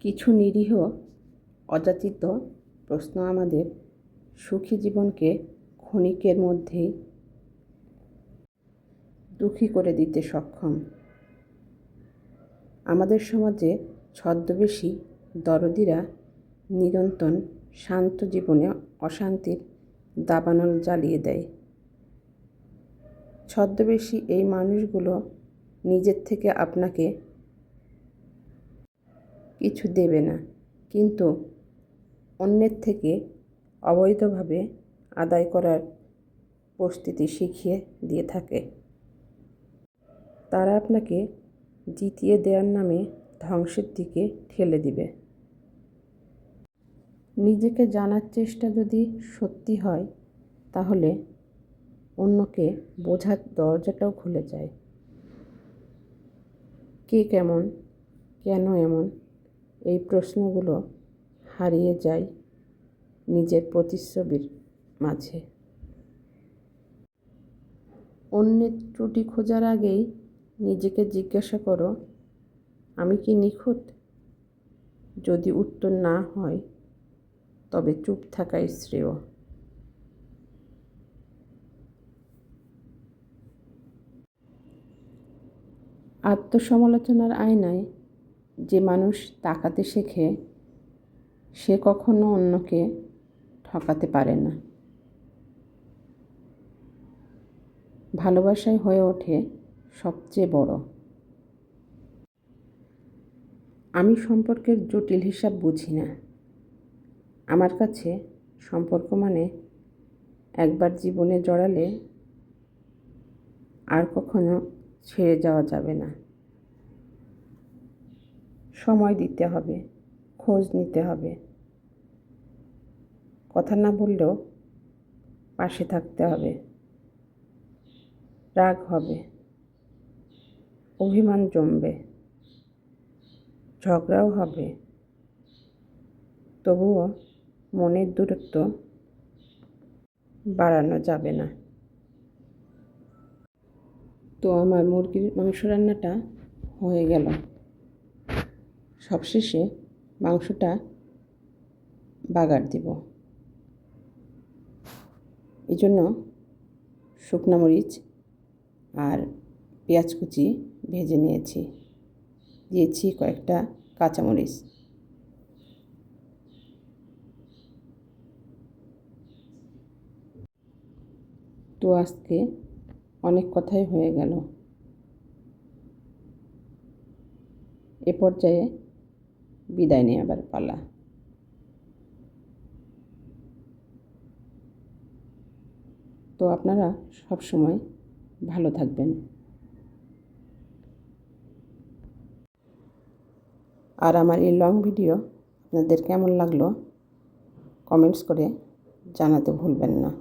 কিছু নিরীহ অযাচিত প্রশ্ন আমাদের সুখী জীবনকে ক্ষণিকের মধ্যেই দুঃখী করে দিতে সক্ষম। আমাদের সমাজে ছদ্মবেশী দরদিরা নিরন্তর শান্ত জীবনে অশান্তির দাবানল জ্বালিয়ে দেয়। ছদ্মবেশী এই মানুষগুলো নিজের থেকে আপনাকে কিছু দেবে না, কিন্তু অন্যের থেকে অবৈধভাবে আদায় করার প্রস্তুতি শিখিয়ে দিয়ে থাকে। তারা আপনাকে জিতিয়ে দেওয়ার নামে ধ্বংসের দিকে ঠেলে দিবে। নিজেকে জানার চেষ্টা যদি সত্যি হয়, তাহলে অন্যকে বোঝার দরজাটাও খুলে যায়। কে কেমন, কেন এমন, এই প্রশ্নগুলো হারিয়ে যায় নিজের প্রতিচ্ছবির মাঝে। অন্যের ত্রুটি খোঁজার আগেই নিজেকে জিজ্ঞাসা করো, আমি কি নিখুঁত? যদি উত্তর না হয়, তবে চুপ থাকাই শ্রেয়। আত্মসমালোচনার আয়নায় যে মানুষ তাকাতে শেখে, সে কখনো অন্যকে ঠকাতে পারে না। ভালোবাসাই হয়ে ওঠে সবচেয়ে বড়। আমি সম্পর্কের জটিল হিসাব বুঝি না। আমার কাছে সম্পর্ক মানে একবার জীবনে জড়ালে আর কখনো ছেড়ে যাওয়া যাবে না। সময় দিতে হবে, খোঁজ নিতে হবে, কথা না বললেও পাশে থাকতে হবে। রাগ হবে, অভিমান জমবে, ঝগড়াও হবে, তবুও মনের দূরত্ব বাড়ানো যাবে না। তো আমার মুরগির মাংস রান্নাটা হয়ে গেল। সবশেষে মাংসটা বাগার দিব। এই জন্য শুকনো মরিচ আর পেঁয়াজ কুচি ভেজে নিয়েছি, দিয়েছি কয়েকটা কাঁচামরিচ। তো আজকে অনেক কথাই হয়ে গেল। এ পর্যায়ে বিদায় নেওয়ার পালা। তো আপনারা সব সময় ভালো থাকবেন। আর আমার এই লং ভিডিও আপনাদের কেমন লাগলো কমেন্টস করে জানাতে ভুলবেন না।